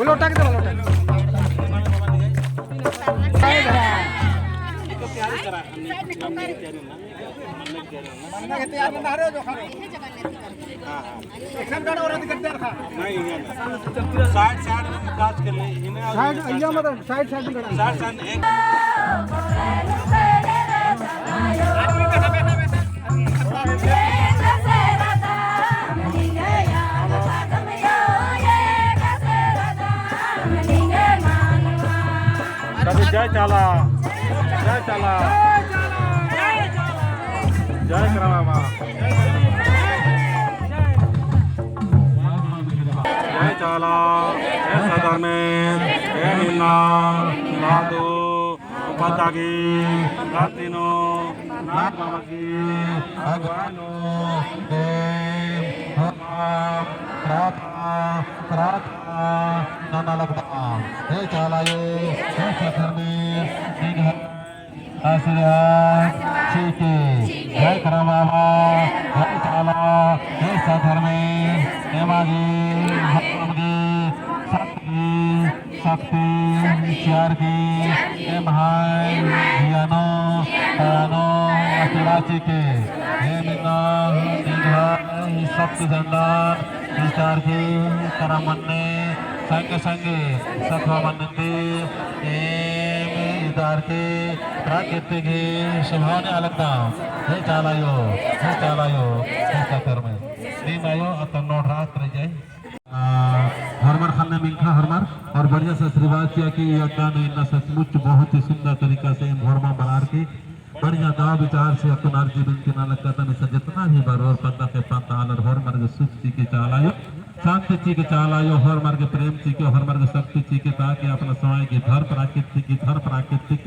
लोटा के लोटा जय चाला जय चाला जय बाबा जय चाला जय सदरमें जय मीना लादू उपातागी लातिनो नाथ बाबा की भगवानो देव प्रार्थना प्रार्थना नाना लगता जय चालायो जय सदरमें आशीर्वाद चीके जय बाबा जय चाला जय सधर्में हेमागी भगवती शक्ति चार की हे महान धियानो तानो आशीर्वाद चीके हे मिन्ना शक्ति दंडान विचार की करमन्ने संगे संगे सत्वा मनते इदार के प्राकृतिक की शुभाने अलगता हे चालायो हे कर्म नी मायो अतन नोट रात रह जाए हरमन खाने मिंखा हरमार और बढ़िया से आशीर्वाद किया कि यह दान इतना सचमुच बहुत ही सुंदर तरीका से भोरमा बना के बढ़िया दाव विचार से अपना जीवन के ना लगता था निश्चय जितना भी बरोर पता के पाता आलर हर मार्ग सुख ची के चालायो शांति ची के चालायो हर मार्ग प्रेम ची के हर मार्ग शक्ति ची के ताकि अपना समय की धर प्राकृतिक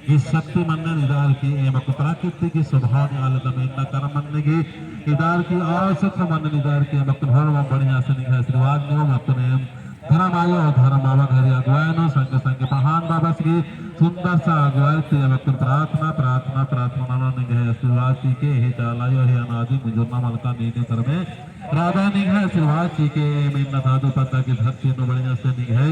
की शक्ति मनने निदार की एवं प्राकृतिक की स्वभाव आलत में इतना कर्म मनने की इदार की आवश्यक मन निदार की एवं हर बढ़िया से निघा आशीर्वाद नियम अपने धर्म आयो धर्म बाबा घर अगुवायनो संग संग महान बाबा श्री सुंदर सा अगुवाई प्रार्थना प्रार्थना प्रार्थना निघे आशीर्वाद के हे चालायो हे अनादि मुजुर्ना मलका नीने सर में राधा निघे आशीर्वाद के मीना साधु पता की धरती नो बढ़िया से निघे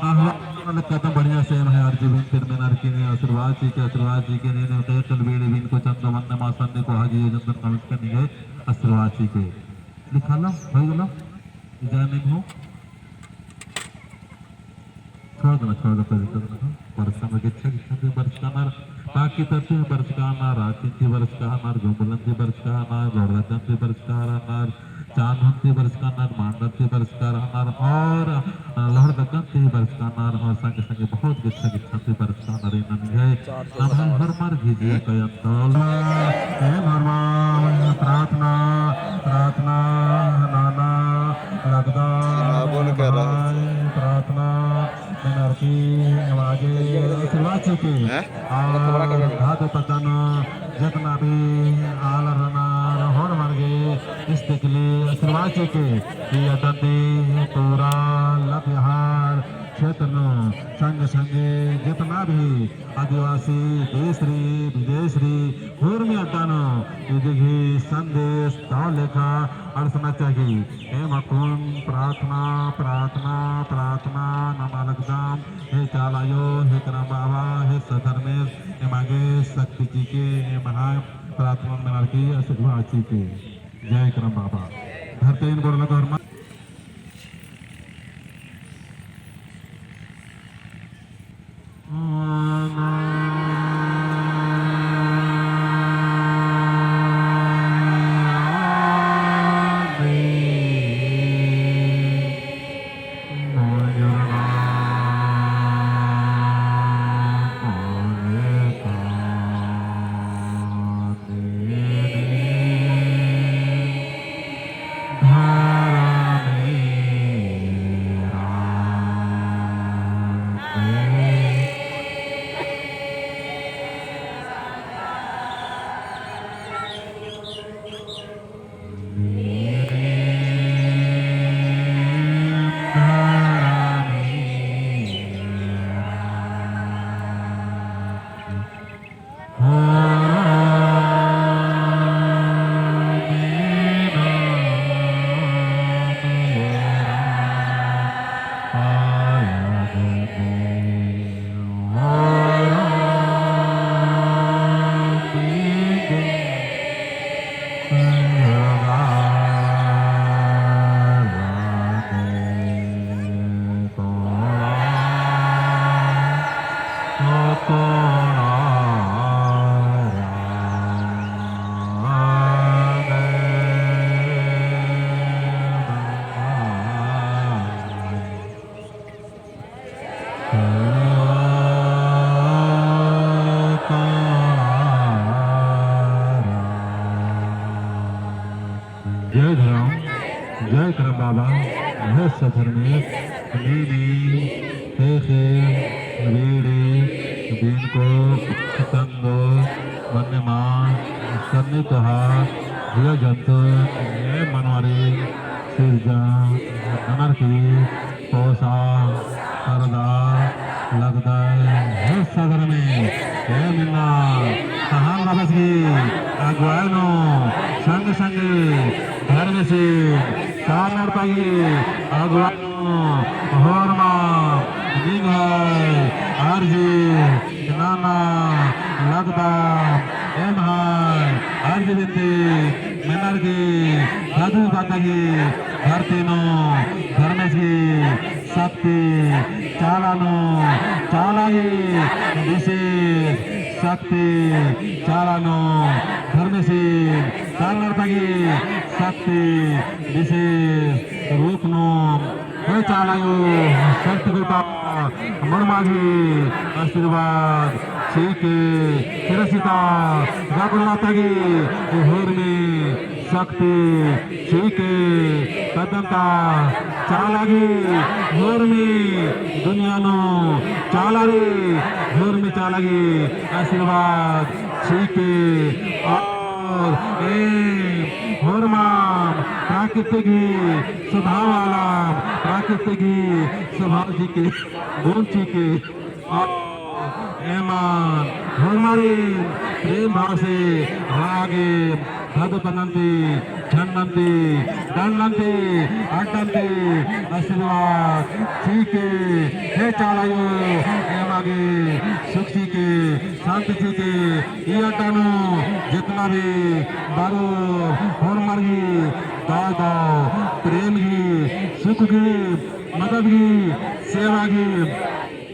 आह्वान कदम बढ़िया से है हर जीवन फिर में नर की आशीर्वाद के नीने ते चल बेड़े बिन को चंद्र वंदे मासन को हाजी जंदर कमिट के निघे आशीर्वाद के लिखा लो हो गेलो जाने को छोड़ दो कोई दिक्कत नहीं वर्ष में गिच्छा वर्ष का नार बाकी तत्व वर्ष का नार आकिंती वर्ष का नार गोमलंती वर्ष का नार गौरवंती वर्ष का नार चांदवंती वर्ष का नार मांडवंती वर्ष का नार और लहरदगंती वर्ष का नार और संगे संगे बहुत गिच्छा वर्ष का नार इन गए नाम हर मार घिजिए कयंतल हे भरमा प्रार्थना प्रार्थना नाना लगदा प्रार्थना की आगे आशीर्वाद के और धातु पतन जितना भी आलरना होड़ मार्गे इस्तिकली आशीर्वाद के ये दंदी पूरा लभ्यहार क्षेत्र संग संगे जितना भी आदिवासी देशरी विदेशरी पूर्वी अड्डानो इधि संदेश दाव लेखा अर्चना चाहिए हे मकुन प्रार्थना प्रार्थना प्रार्थना नमालकदाम हे चालायो हे करम बाबा हे सधर्मेश हे मागे शक्ति जी के हे महा प्रार्थना में की आशीर्वाद जी के जय करम बाबा धरते इन गोड़ लगा जय करम बाबा यह सफर में नीनी हे वीड़ी दिन को संगो वन्य मां सन्नी कहा जीव जंतु ये मनवारी सिरजा ननरकी पोसा सरदा लगदा है सदर में हे मिन्ना कहाँ वापस की अगुवानो संग संगे घर में से सामर पाई अगुवानो होरमा निगाह आरजी नाना लगदा ए भाई आरजी बिंदी मेनर की साधु बाता की धरतीनो धर्मेश की शक्ति चालानो चालाई विशेष शक्ति चालानो धर्मेशी चालनार पागी शक्ति विशेष रूपनो हे चालायो शक्ति कृपा मर्मागी आशीर्वाद सीके शिरसिता जागृतागी होर्मी शक्ति सीके कदंता चालागी होर्मी दुनियानो चालारी होर्मी चालागी आशीर्वाद सीके और होरमा प्राकृतिक स्वभाव वाला प्राकृतिक स्वभाव जी के गुण जी के एमान हमारे प्रेम भाव से रागे धदपनंती छन्नंती दंडंती अड्डंती आशीर्वाद सीके हे चालायो एमागे सुख सीके शांति सीके ये अड्डानु जितना भी बारो होनमार्गी दाव दाव प्रेम की सुख की मदद की सेवा की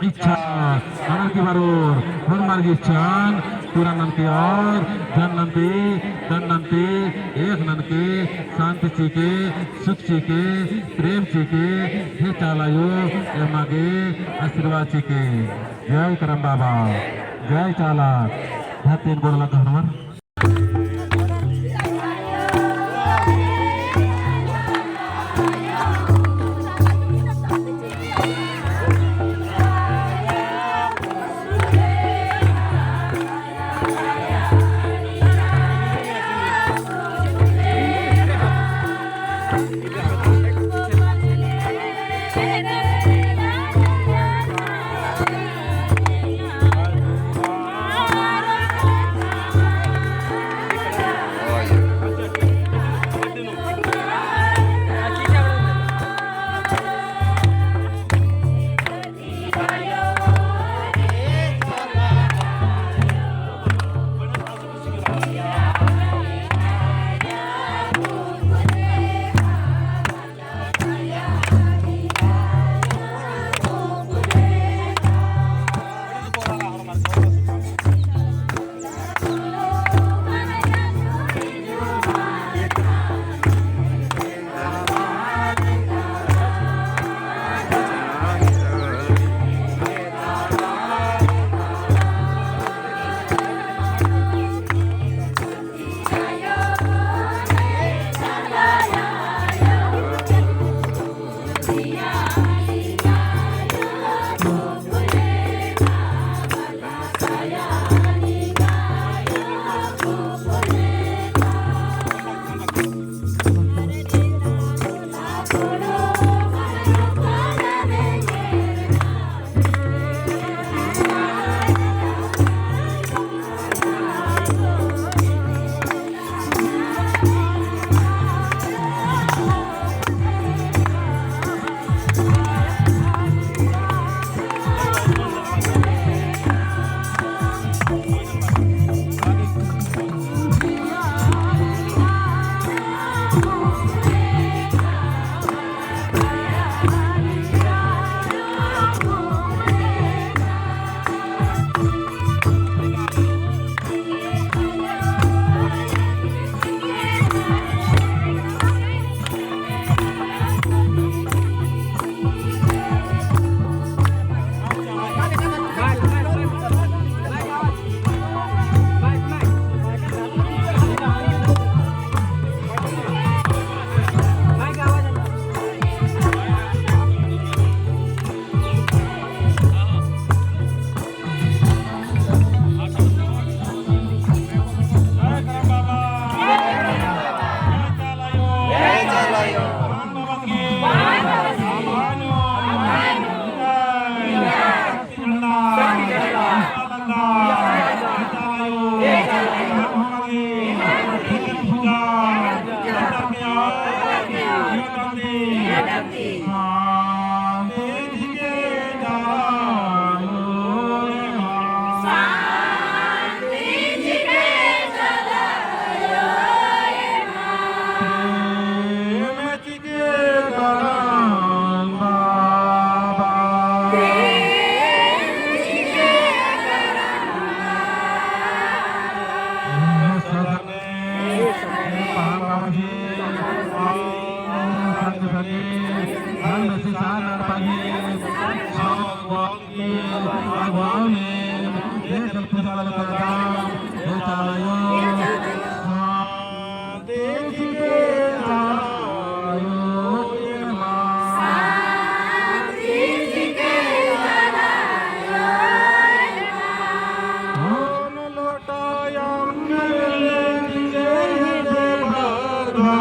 इच्छा अनर की बारोर होनमार की इच्छान पूरा नन के और धन नंती धन नंती एक नन के शांति चीके सुख चीके प्रेम चीके हे चालायो एमागे आशीर्वाद चीके जय करम बाबा जय चाला ह्या तीन गोड लगा Hanuman pujalan kadam etalayo dejike talayo ema dejike talayo ema on lotayam lele bharga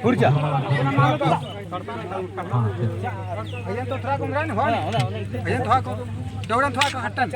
Urja. Ayan to thra kong ran hon. Ayan thwa ko. Dauran thwa ka hatan.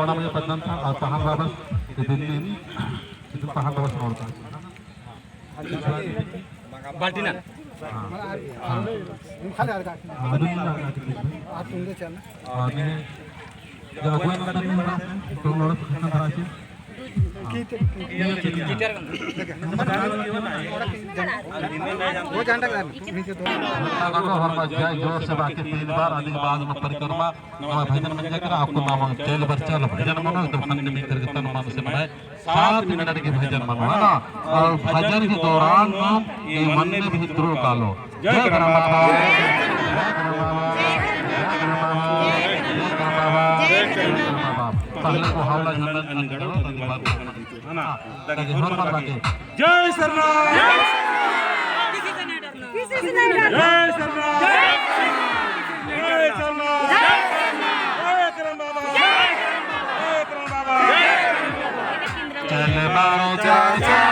म्हणजे पद्धत पहाड बाबा पहाड बाबा समोर Baltina. Khale arga. Atunde chalna. jagoan kadang tuh lorot kesana terakhir वो जानता कर नीचे तो जोर से बाकी 3 बार अधिक बाद में परिक्रमा भजन मंच कर आपको नाम चल बच्चा भजन मनो तो खंड में करके तन मन से मनाए 7 मिनट के भजन मनो है ना और भजन के दौरान ये मन में भी ध्रुव कालो जय गणा बाबा जय गणा बाबा जय गणा बाबा पहले को हवला झंडा करो उसके बाद है ना ताकि जोर मार बाकी जय सरनाम किसी से नहीं डरना जय सरनाम जय सरनाम जय करम बाबा जय करम बाबा चल मारो चाचा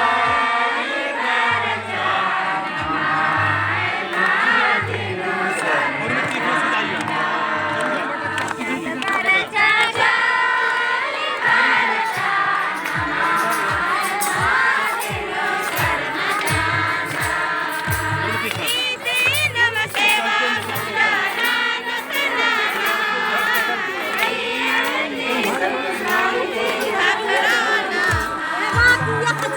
Happy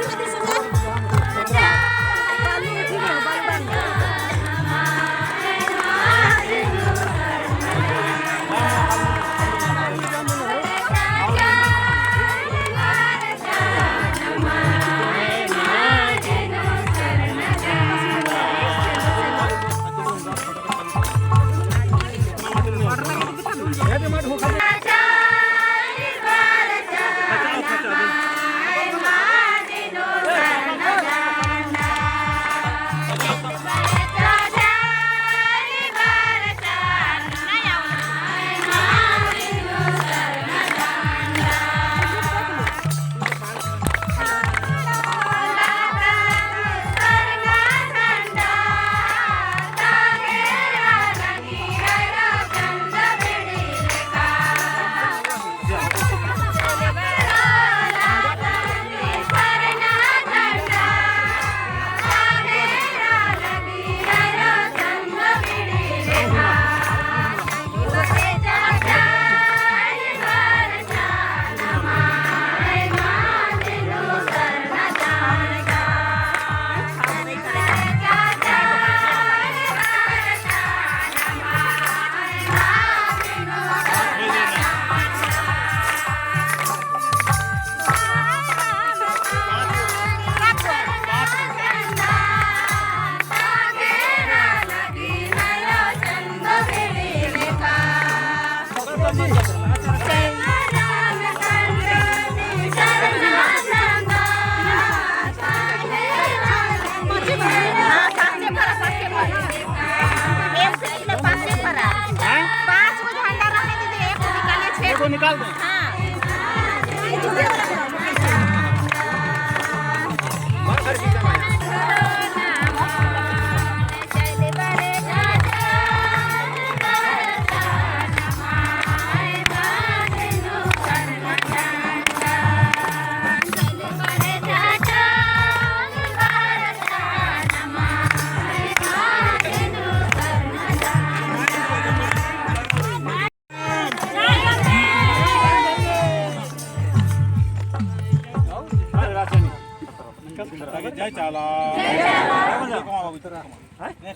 जय चाला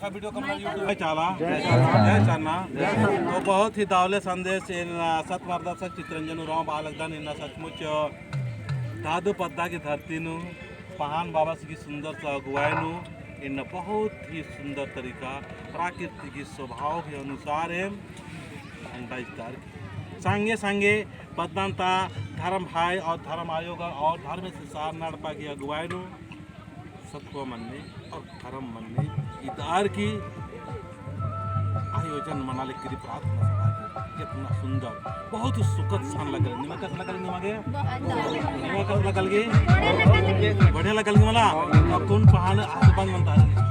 वीडियो कम जय चाला जय चाना तो बहुत ही दावले संदेश सतमर्दा चित्रंजन राव बालकदान इन सचमुच दादू पद्दा की धरती पहान बाबा की सुंदर सा अगुवाई इन बहुत ही सुंदर तरीका प्राकृतिक की स्वभाव के अनुसार संगे संगे पद्दांता धर्म भाई और धर्म आयोग और धर्म संसार नड़पा की अगुवाई सत्व मनने और धर्म मनने इदार की आयोजन मनाले की प्रार्थना कितना सुंदर बहुत ही सुखद स्थान लगल निमा कैसा लगल निमागे निमा कैसा लगल गे बढ़िया लगल गे मला कौन पहाड़ आसपास बनता है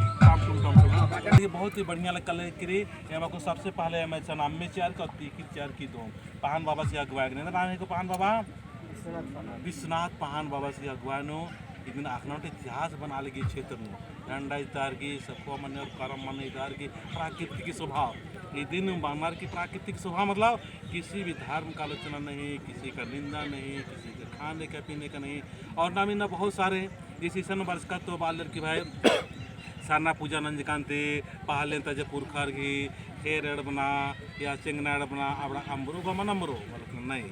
ये बहुत ही बढ़िया लगल करी एमा को सबसे पहले मैं सनामे चार का तीखी चार की दो पहान बाबा से अगुवाई ने नाम है को पहान बाबा विश्वनाथ पहान बाबा से अगुवाई नो इतने आखनौट इतिहास बना लेगी क्षेत्र में डंडा इतार की सखुआ मन और करम मन इतार की प्राकृतिक स्वभाव ये दिन बानर की प्राकृतिक स्वभाव मतलब किसी भी धर्म का आलोचना नहीं, किसी का निंदा नहीं, किसी के खाने का पीने का नहीं और ना भी ना बहुत सारे जिस सन वर्ष का तो बालर की भाई सारना पूजा नंजकांति पहले तजे पुरखर की खेर बना या चिंगना बना अपना अम्बरू बमन अम्बरू नहीं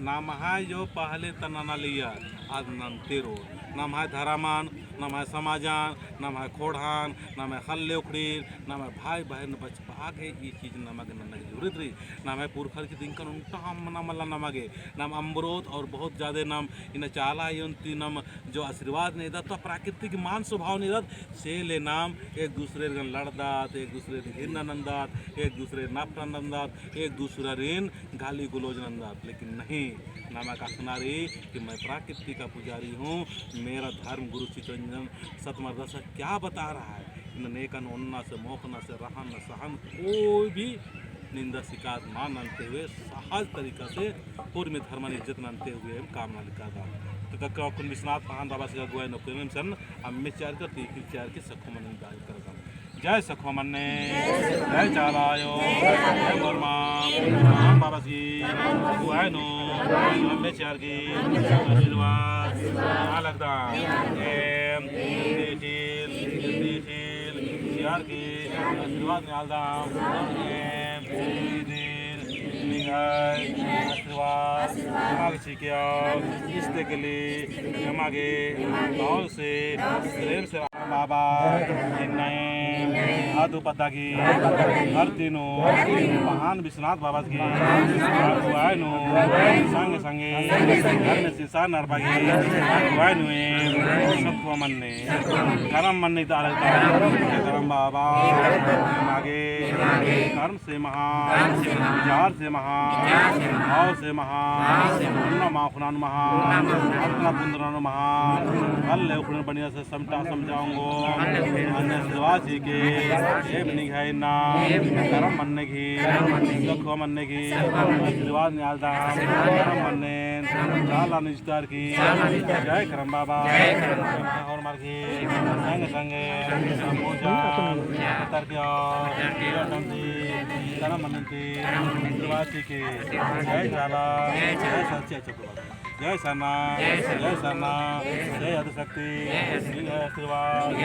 नाम है जो पहले तना लिया आज नाम तेरो नाम है धरामान नाम है समाजान नाम है खोड़ान नाम है खल्ले उखड़ी नाम है भाई बहन बचपा के ये चीज़ नमक नमक जरूरत रही नाम है पुरखर की दिन कर उनका हम नामला नमगे नाम अम्बरोध और बहुत ज़्यादा नाम इन चाला युति नाम जो आशीर्वाद नहीं था तो प्राकृतिक मान स्वभाव नहीं था से ले नाम एक दूसरे लड़दात एक दूसरे घिरना नंदात एक दूसरे नापरा नंदात एक दूसरा रेन गाली गुलोज नंदात लेकिन नहीं नामक आखनारी कि मैं प्राकृतिक का पुजारी हूँ मेरा धर्म गुरु चित्रंजन सतमर्दा से क्या बता रहा है इन नेकन उन्ना से मोहना से रहन सहन कोई भी निंदा शिकायत ना मानते हुए सहज तरीका से पूर्व में धर्म इज्जत मानते हुए हम काम लिखा था तो तक विश्वनाथ पहान बाबा से अगुवाई नौकरी सन अम्मे चार कर तीखी चार की सखो मन दाल कर जय सखो मन्ने जय चालायो जय वर्मा पहान बाबा की अगुवाई नो अम्मे चार की आशीर्वाद लगता चार की आशीर्वाद निकालदाम आशीर्वाद मागे सीखिया इस्ते के लिए मागे गाँव से प्रेम से बाबा आदू पद्दा की हर तीनों महान विश्वनाथ बाबा की अगुवाई नो संगे संगे घर में संसार नड़पा की अगुवाई नुए सत्व मनने करम मनने करम बाबा मागे कर्म से महान विचार से महान भाव से महान माखुनान महान अपना पुंदरान महान अल्ले उखड़न बढ़िया से समटा समझाऊंगो अन्य शिवाजी के ये बनी है ना करम मनने की सखो मनने की आशीर्वाद नियालदा करम मनने चाला निजदार की जय करम बाबा और मार की संगे संगे पूजा तरकिया करम मनती शिवाजी के जय चाला जय सच्चे चक्रवर्ती जय सना जय आदिशक्ति जय आशीर्वाद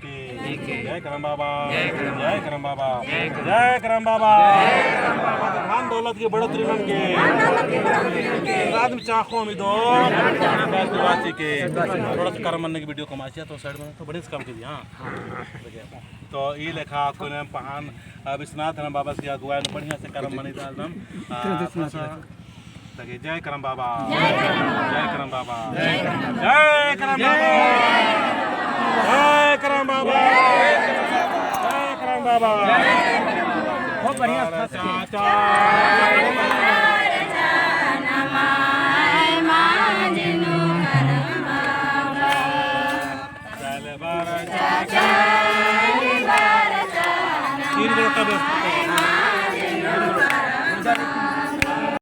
के जय करम बाबा जय करम बाबा जय करम बाबा खान दौलत के बढ़ोतरी मन के आदमी चाखों में दो आशीर्वाद के थोड़ा सा कर्म मनने की वीडियो कमाचिया तो साइड में तो बड़े काम कीजिए हाँ तो ये लेखा आपको पहान विश्वनाथ बाबा की अगुवाई बढ़िया से कर्म मनी डालदम जय करम बाबा जय करम बाबा जय करम बाबा जय करम बाबा जय करम बाबा बहुत बढ़िया चाचा